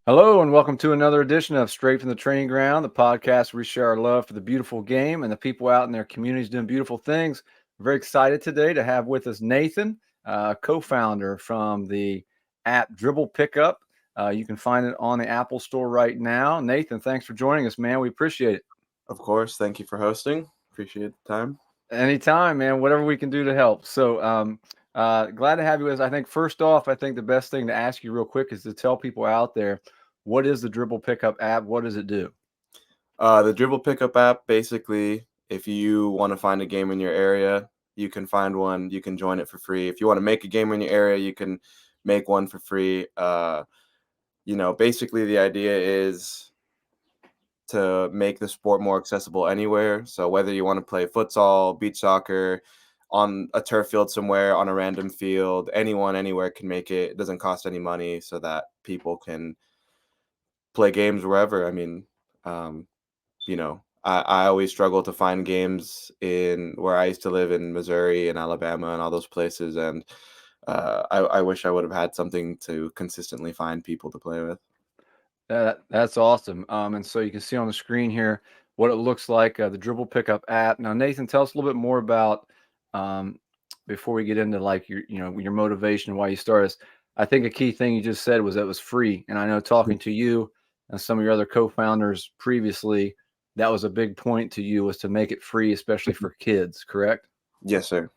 Hello, and welcome to another edition of Straight from the Training Ground, the podcast where we share our love for the beautiful game and the people out in their communities doing beautiful things. We're very excited today to have with us Nathan, co-founder from the app Dribble Pickup. You can find it on the Apple Store right now. Nathan, thanks for joining us, man. We appreciate it. Of course. Thank you for hosting. Appreciate the time. Anytime, man. Whatever we can do to help. Glad to have you with us. I think first off, I think the best thing to ask you real quick is to tell people out there, what is the Dribble Pickup app? What does it do? The Dribble Pickup app, basically, if you want to find a game in your area, you can find one. You can join it for free. If you want to make a game in your area, you can make one for free. Basically, the idea is to make the sport more accessible anywhere. So whether you want to play futsal, beach soccer, on a turf field somewhere, on a random field, anyone, anywhere can make it. It doesn't cost any money so that people can play games wherever. Um, I always struggle to find games in where I used to live in Missouri and Alabama and all those places. And I wish I would have had something to consistently find people to play with. That's awesome. And so you can see on the screen here what it looks like, the Dribble Pickup app. Now, Nathan, tell us a little bit more about um, before we get into like your motivation and why you started this. I think a key thing you just said was that it was free, and I know talking to you and some of your other co-founders previously, that was a big point to you was to make it free, especially for kids. Correct? Yes, sir.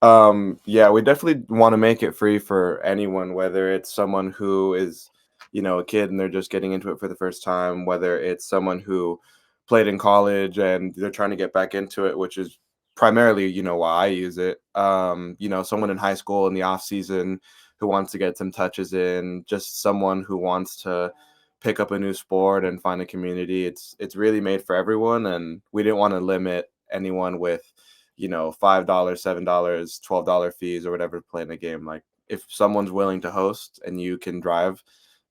Yeah, we definitely want to make it free for anyone, whether it's someone who is, a kid and they're just getting into it for the first time, whether it's someone who played in college and they're trying to get back into it, which is primarily, why I use it. Someone in high school in the off season who wants to get some touches in, just someone who wants to pick up a new sport and find a community. It's really made for everyone, and we didn't want to limit anyone with $5, $7, $12 fees or whatever to play in the game. Like if someone's willing to host and you can drive,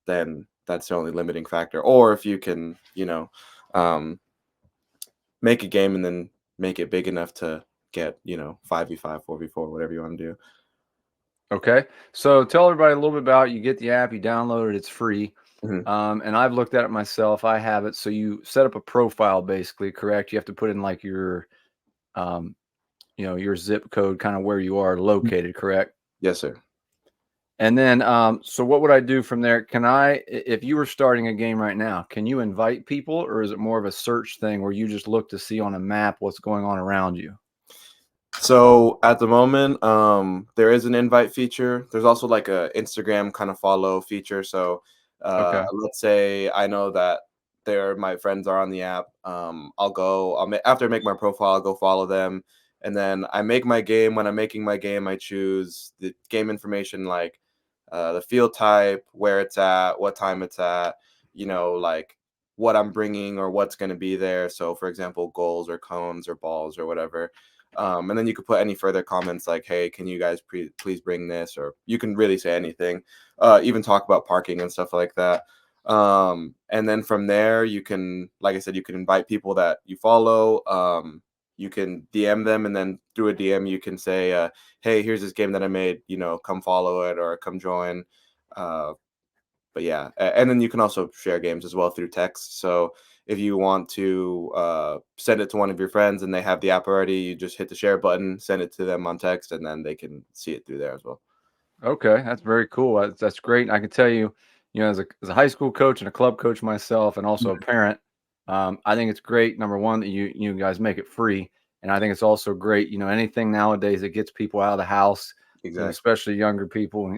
then that's the only limiting factor. Or if you can, um, make a game and then make it big enough to get 5v5, 4v4, whatever you want to do. Okay. So tell everybody a little bit about it. You get the app, you download it, it's free. Mhm. And I've looked at it myself. I have it. So you set up a profile basically, correct? You have to put in like um, your zip code, kind of where you are located, correct? Yes, sir. And then, so what would I do from there? If you were starting a game right now, can you invite people, or is it more of a search thing where you just look to see on a map what's going on around you? So at the moment, there is an invite feature. There's also like a Instagram kind of follow feature. So Okay. let's say I know that my friends are on the app. After I make my profile, I'll go follow them, and then I make my game. When I'm making my game, I choose the game information like the field type, where it's at, what time it's at, like what I'm bringing or what's going to be there. So for example, goals or cones or balls or whatever. And then you could put any further comments like, hey, can you guys please bring this? Or you can really say anything, even talk about parking and stuff like that. And then from there, you can, like I said, you can invite people that you follow. You can DM them, and then through a DM, you can say, hey, here's this game that I made, come follow it or come join. Uh, but yeah, and then you can also share games as well through text. So if you want to send it to one of your friends and they have the app already, you just hit the share button, send it to them on text, and then they can see it through there as well. Okay, that's very cool. That's great. I can tell you, as a high school coach and a club coach myself, and also a Mhm. parent, I think it's great. Number one, that you guys make it free, and I think it's also great. Anything nowadays that gets people out of the house, Exactly. especially younger people.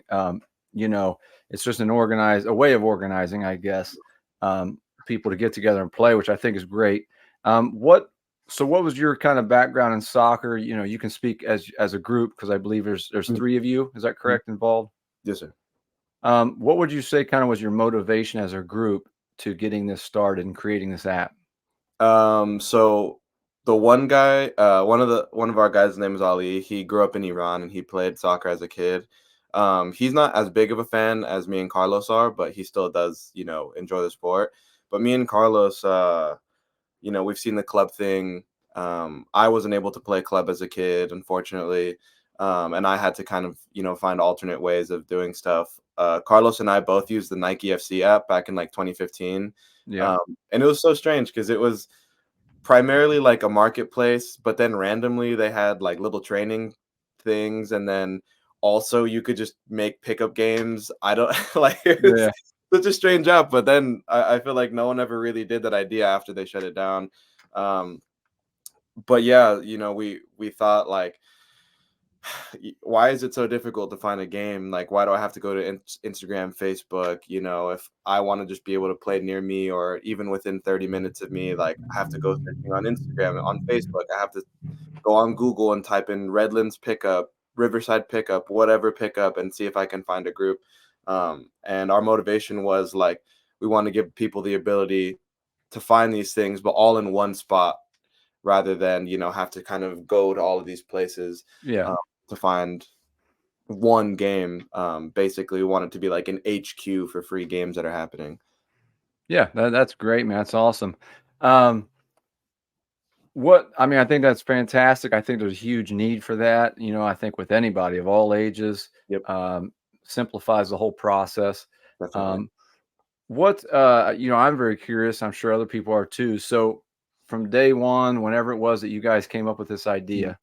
You know, it's just a way of organizing, I guess, people to get together and play, which I think is great. What So what was your kind of background in soccer? You can speak as a group because I believe there's Mhm. three of you. Is that Mhm. correct? Involved. Yes, sir. What would you say kind of was your motivation as a group to getting this started and creating this app? So the one of our guys' name is Ali. He grew up in Iran and he played soccer as a kid. He's not as big of a fan as me and Carlos are, but he still does, enjoy the sport. But me and Carlos, we've seen the club thing. I wasn't able to play club as a kid, unfortunately. and I had to kind of find alternate ways of doing stuff. Carlos and I both used the Nike FC app back in like 2015, Yeah. and it was so strange because it was primarily like a marketplace, but then randomly they had like little training things, and then also you could just make pickup games. I don't like it's Yeah. such a strange app, but then I feel like no one ever really did that idea after they shut it down. Um, but yeah, we thought like, why is it so difficult to find a game? Like, why do I have to go to Instagram, Facebook? If I want to just be able to play near me or even within 30 minutes of me, like I have to go searching on Instagram, on Facebook. I have to go on Google and type in Redlands pickup, Riverside pickup, whatever pickup, and see if I can find a group. And our motivation was like, we want to give people the ability to find these things, but all in one spot rather than have to kind of go to all of these places Yeah. um, to find one game. Basically, we want it to be like an HQ for free games that are happening. Yeah. That's great, man. That's awesome. Um, what I mean, I think that's fantastic. I think there's a huge need for that. I think with anybody of all ages, Yep, um, simplifies the whole process. definitely. Um, I'm very curious. I'm sure other people are too. So, from day one, whenever it was that you guys came up with this Mhm. idea,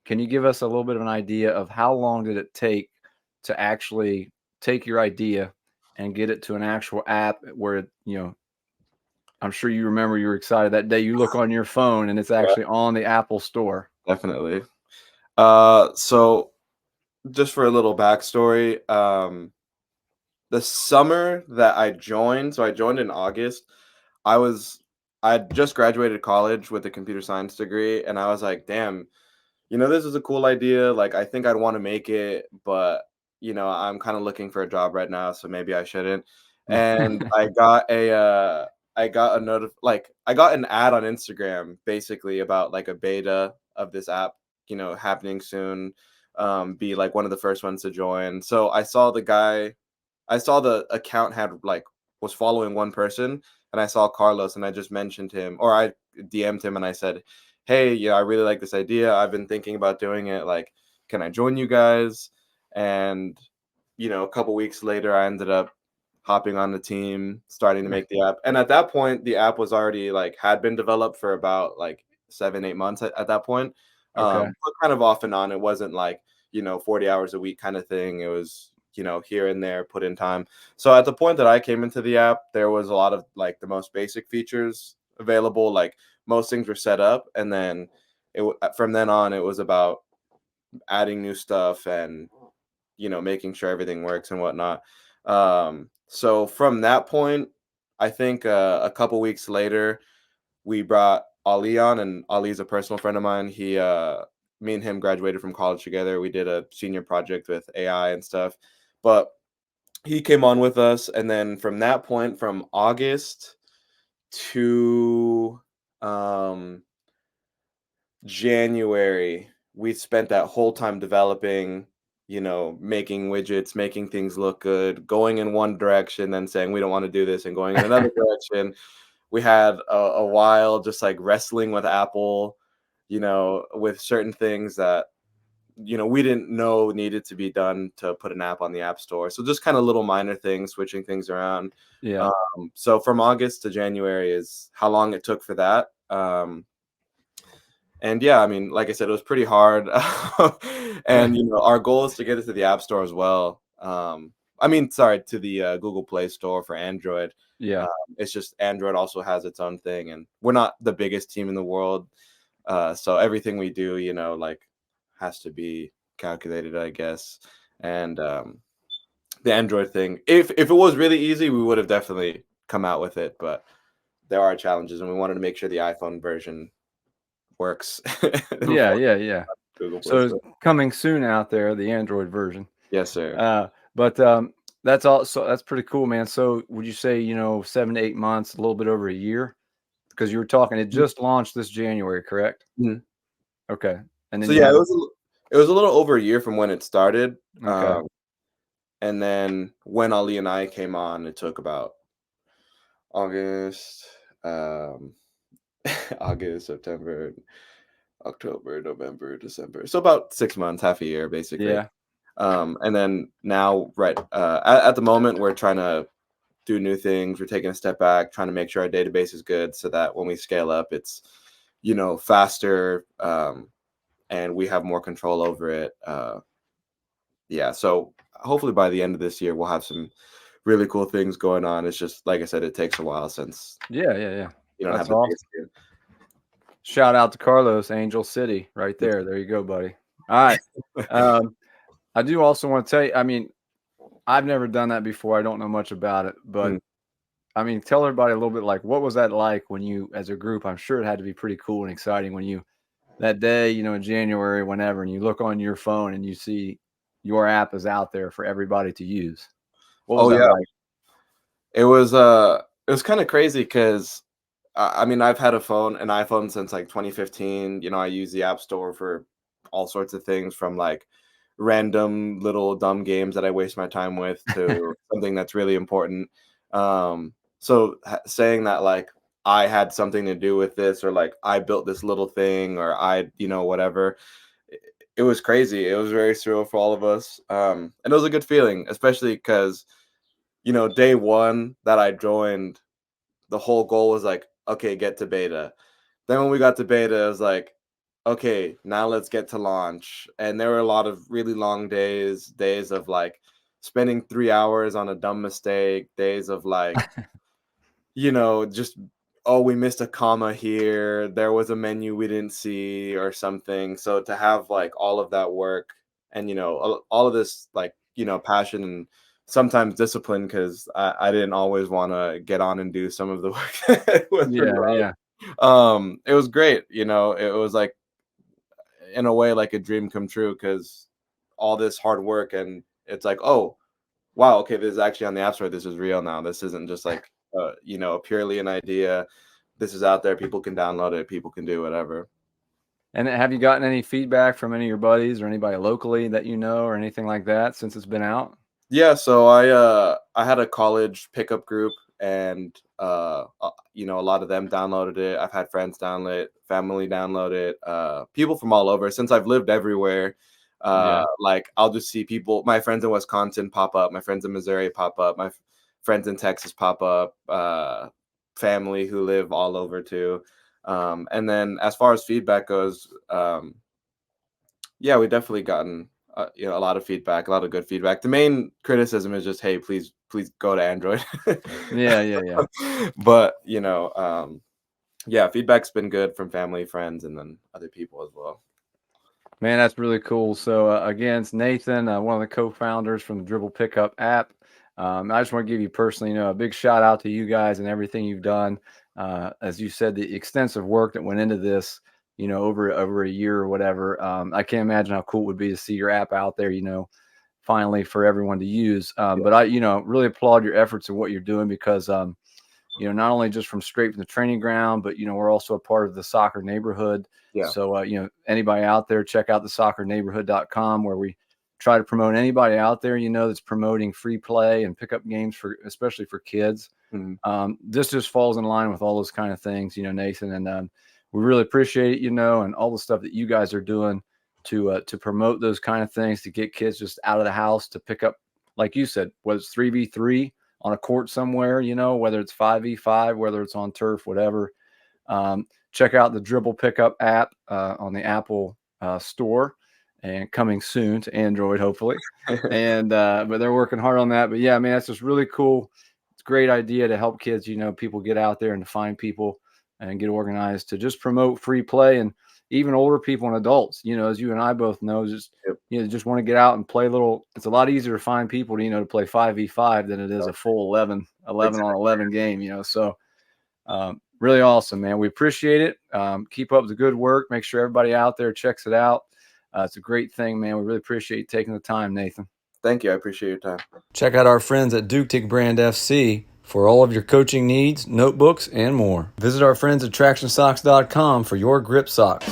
can you give us a little bit of an idea of how long did it take to actually take your idea and get it to an actual app where I'm sure you remember you were excited that day you look on your phone and it's Yeah, actually on the Apple Store. definitely. So just for a little backstory, the summer that I joined, so I joined in August. I just graduated college with a computer science degree, and I was like, damn, this is a cool idea. Like, I think I'd want to make it, but I'm kind of looking for a job right now, so maybe I shouldn't. And I got a like I got an ad on Instagram basically about like a beta of this app, happening soon. Be like one of the first ones to join. So I saw the account had like was following one person, and I saw Carlos, and I just mentioned him, or I DM'd him, and I said, "Hey, yeah, I really like this idea. I've been thinking about doing it. Like, can I join you guys?" And a couple weeks later, I ended up hopping on the team, starting to Yeah. make the app. And at that point, the app was already like had been developed for about like 7, 8 months at that point. Okay. But kind of off and on. It wasn't like 40 hours a week kind of thing. It was here and there, put in time. So at the point that I came into the app, there was a lot of like the most basic features available. Like most things were set up, and then from then on, it was about adding new stuff and making sure everything works and whatnot. So from that point, I think a couple weeks later, we brought Ali on, and Ali's a personal friend of mine. Me and him graduated from college together. We did a senior project with AI and stuff, but he came on with us, and then from that point, from August to um, January, we spent that whole time developing, making widgets, making things look good, going in one direction, then saying we don't want to do this, and going in another direction. We had a while just like wrestling with Apple, with certain things that we didn't know needed to be done to put an app on the App Store. So just kind of little minor things, switching things around. Yeah. So from August to January is how long it took for that. And yeah, I mean, like I said, it was pretty hard. And our goal is to get it to the App Store as well. I mean, sorry, to the Google Play Store for Android. Yeah. Um, it's just Android also has its own thing, and we're not the biggest team in the world, so everything we do, like has to be calculated, I guess. And the Android thing, if it was really easy, we would have definitely come out with it, but there are challenges, and we wanted to make sure the iPhone version works Yeah. before Yeah. Yeah. Google Play So it's Store. coming soon out there, the Android version. Yes, sir. But that's all. So that's pretty cool, man. So would you say 7 to 8 months, a little bit over a year? Because you were talking, it just launched this January, correct? Mhm. Okay, and then So you yeah, have it was a little over a year from when it started, okay, and then when Ali and I came on, it took about August, um, August, September. October, November, December. So about 6 months, half a year, basically. Yeah. And then now, right at the moment, we're trying to do new things. We're taking a step back, trying to make sure our database is good, so that when we scale up, it's faster, and we have more control over it. Yeah, so hopefully by the end of this year, we'll have some really cool things going on. It's just like I said, it takes a while since Yeah, yeah, yeah. you don't have That's the base awesome. here. Shout out to Carlos, Angel City, right there. There you go, buddy. All right. Um, I do also want to tell you, I mean, I've never done that before. I don't know much about it, but Mm. I mean, tell everybody a little bit like what was that like when you, as a group, I'm sure it had to be pretty cool and exciting when you, that day, in January, whenever, and you look on your phone and you see your app is out there for everybody to use. What was Oh that yeah, like? it was kind of crazy because I mean, I've had an iPhone since like 2015. I use the App Store for all sorts of things, from like random little dumb games that I waste my time with to something that's really important. So saying that like I had something to do with this, or like I built this little thing, or whatever. It, it was crazy. It was very surreal for all of us. And it was a good feeling, especially because day one that I joined, the whole goal was like, okay, get to beta. Then when we got to beta, it was like, okay, now let's get to launch. And there were a lot of really long days of like spending 3 hours on a dumb mistake, days of like, just, oh, we missed a comma here. There was a menu we didn't see or something. So to have like all of that work and, all of this, like, passion and sometimes discipline, because I didn't always want to get on and do some of the work that was Yeah, required. yeah. It was great. It was like, in a way, like a dream come true, because all this hard work, and it's like, oh, wow, okay, this is actually on the App Store. This is real now. This isn't just like, purely an idea. This is out there. People can download it. People can do whatever. And have you gotten any feedback from any of your buddies or anybody locally that you know or anything like that since it's been out? Yeah, so I had a college pickup group, and a lot of them downloaded it. I've had friends download it, family download it, people from all over. Since I've lived everywhere, Yeah. like I'll just see people, my friends in Wisconsin pop up, my friends in Missouri pop up, my friends in Texas pop up, family who live all over too. And then as far as feedback goes, yeah, we definitely gotten a lot of feedback, a lot of good feedback. The main criticism is just, hey, please go to Android. Yeah, yeah, yeah. But yeah, feedback's been good from family, friends, and then other people as well. Man, that's really cool. So again, it's Nathan, one of the co-founders from the Dribble Pickup app. I just want to give you personally, a big shout out to you guys and everything you've done. As you said, the extensive work that went into this, over a year or whatever. I can't imagine how cool it would be to see your app out there, finally for everyone to use. Yeah, But I, really applaud your efforts and what you're doing because not only just from straight from the training ground, but we're also a part of the soccer neighborhood. yeah. So anybody out there, check out the soccerneighborhood.com, where we try to promote anybody out there that's promoting free play and pickup games for especially for kids. Mhm. This just falls in line with all those kind of things, Nathan, and we really appreciate it, and all the stuff that you guys are doing to promote those kind of things, to get kids just out of the house to pick up, like you said, whether it's 3v3 on a court somewhere, whether it's 5v5, whether it's on turf, whatever. Check out the Dribble Pickup app on the Apple store, and coming soon to Android, hopefully. And but they're working hard on that. But yeah, man, that's just really cool. It's a great idea to help kids, people get out there and to find people and get organized to just promote free play, and even older people and adults, as you and I both know, just Yep. just want to get out and play a little. It's a lot easier to find people to, to play 5v5 than it is a full 11 on Exactly. 11 game, so really awesome, man. We appreciate it. Keep up the good work. Make sure everybody out there checks it out. It's a great thing, man. We really appreciate you taking the time, Nathan. Thank you. I appreciate your time. Check out our friends at Duke Brand FC for all of your coaching needs, notebooks, and more. Visit our friends at TractionSocks.com for your grip socks.